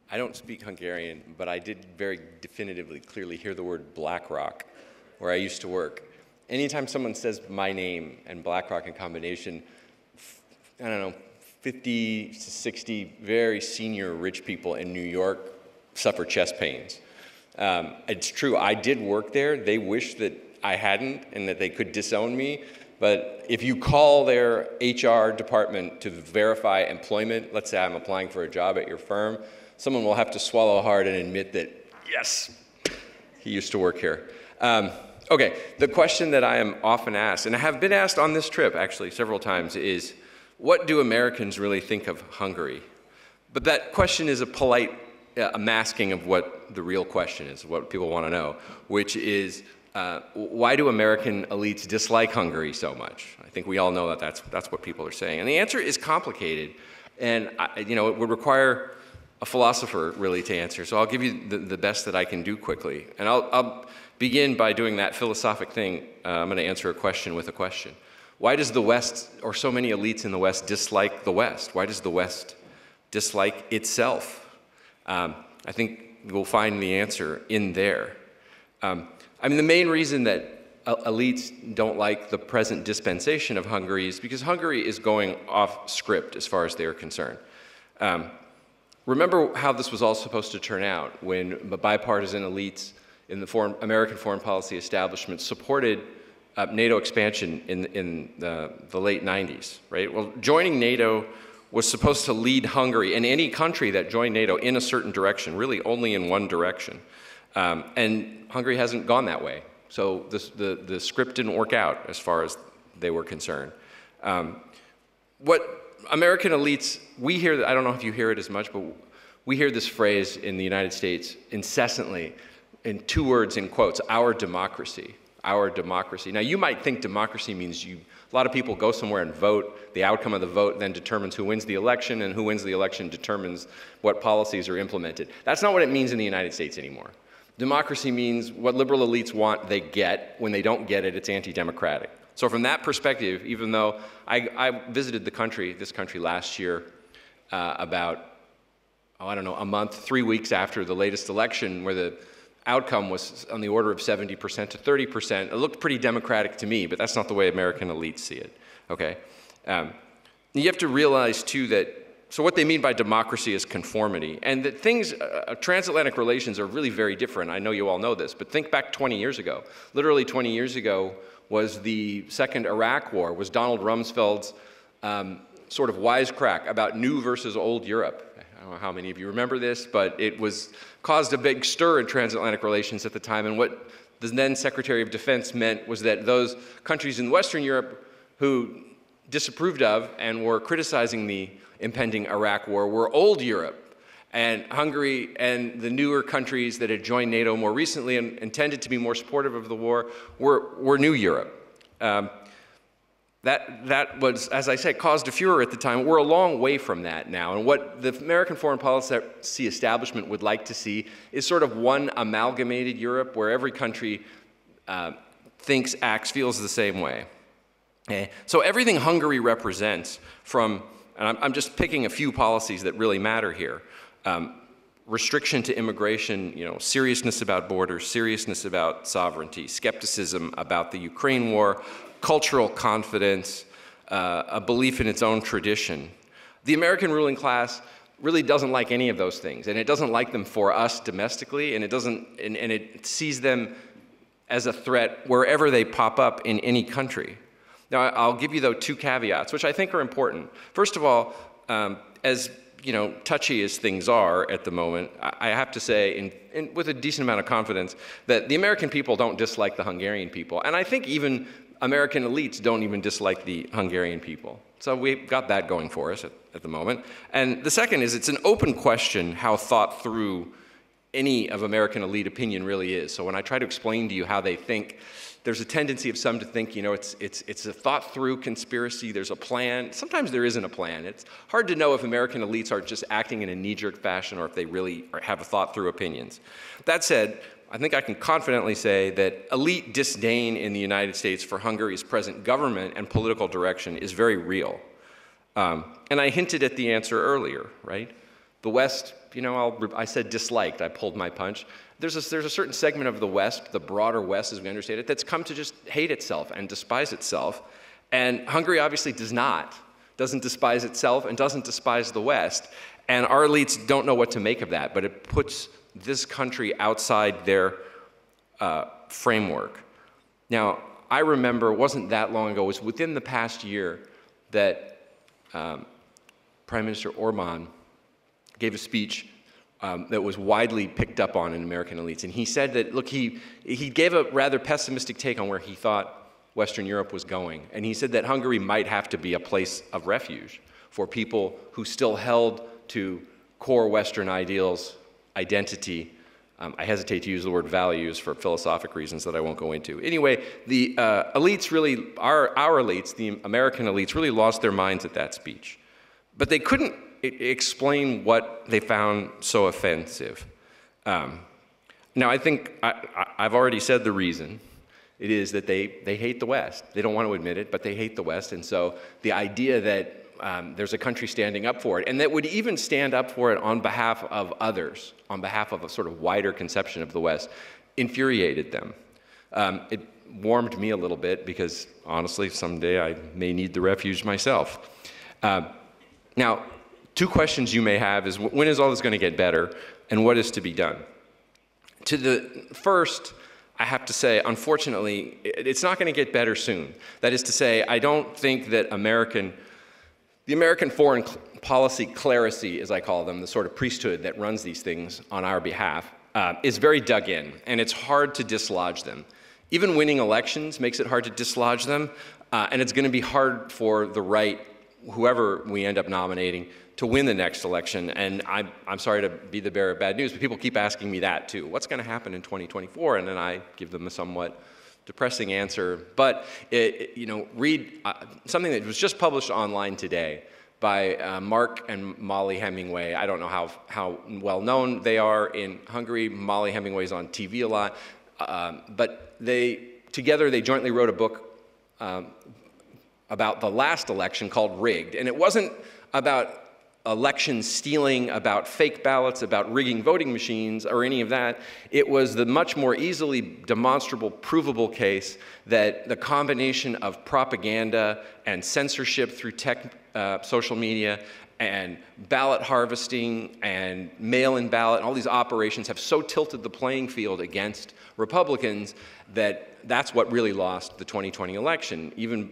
I don't speak Hungarian, but I did very definitively, clearly hear the word BlackRock, where I used to work. Anytime someone says my name and BlackRock in combination, I don't know, 50 to 60 very senior rich people in New York suffer chest pains. It's true, I did work there. They wish that I hadn't and that they could disown me. But if you call their HR department to verify employment, let's say I'm applying for a job at your firm, someone will have to swallow hard and admit that, yes, he used to work here. Okay, the question that I am often asked, and I have been asked on this trip actually several times, is what do Americans really think of Hungary? But that question is a polite masking of what the real question is, what people want to know, which is why do American elites dislike Hungary so much? I think we all know that that's what people are saying. And the answer is complicated, and it would require a philosopher really to answer. So I'll give you the best that I can do quickly. And I'll begin by doing that philosophic thing. I'm going to answer a question with a question. Why does the West, or so many elites in the West, dislike the West? Why does the West dislike itself? I think we'll find the answer in there. I mean, the main reason that elites don't like the present dispensation of Hungary is because Hungary is going off script as far as they're concerned. Remember how this was all supposed to turn out when the bipartisan elites in the American foreign policy establishment supported NATO expansion in the late 90s, right? Well, joining NATO was supposed to lead Hungary and any country that joined NATO in a certain direction, really only in one direction. And Hungary hasn't gone that way. So the script didn't work out as far as they were concerned. What American elites, we hear, I don't know if you hear it as much, but we hear this phrase in the United States incessantly in two words in quotes, our democracy. Our democracy. Now, you might think democracy means a lot of people go somewhere and vote. The outcome of the vote then determines who wins the election, and who wins the election determines what policies are implemented. That's not what it means in the United States anymore. Democracy means what liberal elites want, they get. When they don't get it, it's anti-democratic. So from that perspective, even though I visited this country last year about, a month, 3 weeks after the latest election, where the outcome was on the order of 70% to 30%. It looked pretty democratic to me, but that's not the way American elites see it, okay? You have to realize, too, that, so what they mean by democracy is conformity, and that things, transatlantic relations are really very different. I know you all know this, but think back 20 years ago. Literally 20 years ago was the second Iraq war, was Donald Rumsfeld's sort of wisecrack about new versus old Europe. I don't know how many of you remember this, but it caused a big stir in transatlantic relations at the time, and what the then Secretary of Defense meant was that those countries in Western Europe who disapproved of and were criticizing the impending Iraq war were old Europe, and Hungary and the newer countries that had joined NATO more recently and intended to be more supportive of the war were new Europe. That was, as I said, caused a furor at the time. We're a long way from that now. And what the American foreign policy establishment would like to see is sort of one amalgamated Europe where every country thinks, acts, feels the same way. Okay? So everything Hungary represents from, and I'm just picking a few policies that really matter here. Restriction to immigration, seriousness about borders, seriousness about sovereignty, skepticism about the Ukraine war, cultural confidence, a belief in its own tradition. The American ruling class really doesn't like any of those things, and it doesn't like them for us domestically, and it sees them as a threat wherever they pop up in any country. Now, I'll give you, though, two caveats, which I think are important. First of all, as touchy as things are at the moment, I have to say, with a decent amount of confidence, that the American people don't dislike the Hungarian people, and I think even American elites don't even dislike the Hungarian people. So we've got that going for us at the moment. And the second is it's an open question how thought through any of American elite opinion really is. So when I try to explain to you how they think, there's a tendency of some to think, it's a thought through conspiracy, there's a plan. Sometimes there isn't a plan. It's hard to know if American elites are just acting in a knee-jerk fashion or if they really have thought through opinions. That said, I think I can confidently say that elite disdain in the United States for Hungary's present government and political direction is very real. And I hinted at the answer earlier, right? The West, you know, I said disliked, I pulled my punch. There's a certain segment of the West, the broader West as we understand it, that's come to just hate itself and despise itself. And Hungary obviously doesn't despise itself and doesn't despise the West. And our elites don't know what to make of that, but it puts this country outside their framework. Now, I remember, it wasn't that long ago, it was within the past year that Prime Minister Orbán gave a speech that was widely picked up on in American elites. And he said that, look, he gave a rather pessimistic take on where he thought Western Europe was going. And he said that Hungary might have to be a place of refuge for people who still held to core Western ideals, identity. I hesitate to use the word values for philosophic reasons that I won't go into. Anyway, the elites really, our elites, the American elites, really lost their minds at that speech. But they couldn't explain what they found so offensive. Now, I think I've already said the reason. It is that they hate the West. They don't want to admit it, but they hate the West. And so the idea that there's a country standing up for it, and that would even stand up for it on behalf of others, on behalf of a sort of wider conception of the West, infuriated them. It warmed me a little bit because, honestly, someday I may need the refuge myself. Now, two questions you may have is, when is all this going to get better, and what is to be done? To the first, I have to say, unfortunately, it's not going to get better soon. That is to say, I don't think that the American foreign policy clerisy, as I call them, the sort of priesthood that runs these things on our behalf, is very dug in, and it's hard to dislodge them. Even winning elections makes it hard to dislodge them, and it's going to be hard for the right, whoever we end up nominating, to win the next election. And I'm sorry to be the bearer of bad news, but people keep asking me that too. What's going to happen in 2024? And then I give them a somewhat depressing answer. But read something that was just published online today by Mark and Molly Hemingway. I don't know how well known they are in Hungary. Molly Hemingway's on TV a lot. But together they jointly wrote a book about the last election called Rigged. And it wasn't about election stealing, about fake ballots, about rigging voting machines, or any of that. It was the much more easily demonstrable, provable case that the combination of propaganda and censorship through social media and ballot harvesting and mail-in ballot, and all these operations have so tilted the playing field against Republicans that that's what really lost the 2020 election, even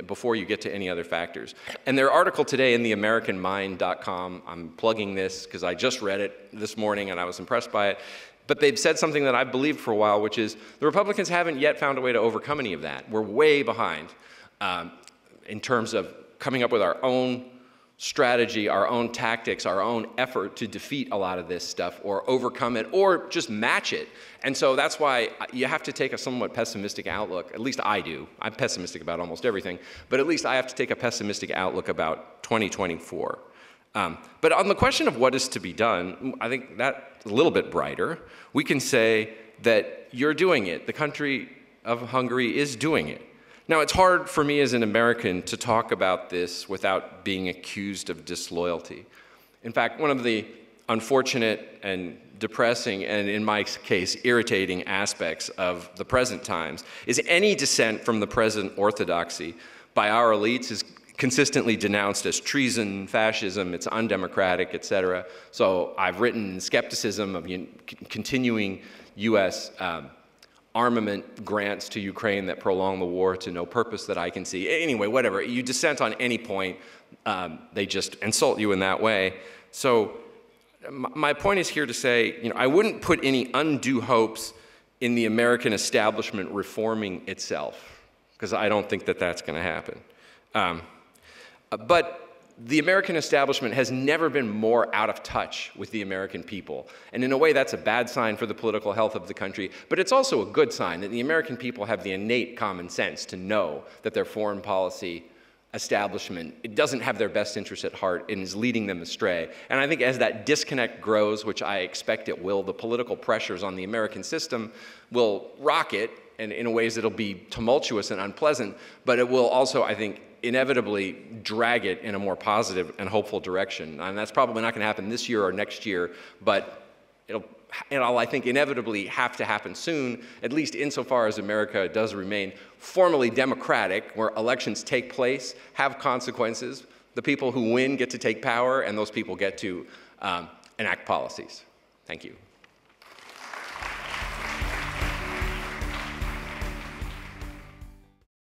before you get to any other factors. And their article today in theamericanmind.com, I'm plugging this because I just read it this morning and I was impressed by it, but they've said something that I've believed for a while, which is the Republicans haven't yet found a way to overcome any of that. We're way behind in terms of coming up with our own strategy, our own tactics, our own effort to defeat a lot of this stuff or overcome it or just match it. And so that's why you have to take a somewhat pessimistic outlook. At least I do. I'm pessimistic about almost everything, but at least I have to take a pessimistic outlook about 2024. But on the question of what is to be done, I think that's a little bit brighter. We can say that you're doing it. The country of Hungary is doing it. Now, it's hard for me as an American to talk about this without being accused of disloyalty. In fact, one of the unfortunate and depressing, and in my case, irritating aspects of the present times is any dissent from the present orthodoxy by our elites is consistently denounced as treason, fascism, it's undemocratic, etc. So I've written skepticism of continuing U.S. Armament grants to Ukraine that prolong the war to no purpose that I can see. Anyway, whatever, you dissent on any point, they just insult you in that way. So my point is here to say, I wouldn't put any undue hopes in the American establishment reforming itself, because I don't think that that's going to happen. But the American establishment has never been more out of touch with the American people. And in a way, that's a bad sign for the political health of the country, but it's also a good sign that the American people have the innate common sense to know that their foreign policy establishment, it doesn't have their best interests at heart and is leading them astray. And I think as that disconnect grows, which I expect it will, the political pressures on the American system will rocket, and in ways that'll be tumultuous and unpleasant, but it will also, I think, inevitably drag it in a more positive and hopeful direction. And that's probably not going to happen this year or next year, but it'll, I think, inevitably have to happen soon, at least insofar as America does remain formally democratic, where elections take place, have consequences. The people who win get to take power, and those people get to enact policies. Thank you.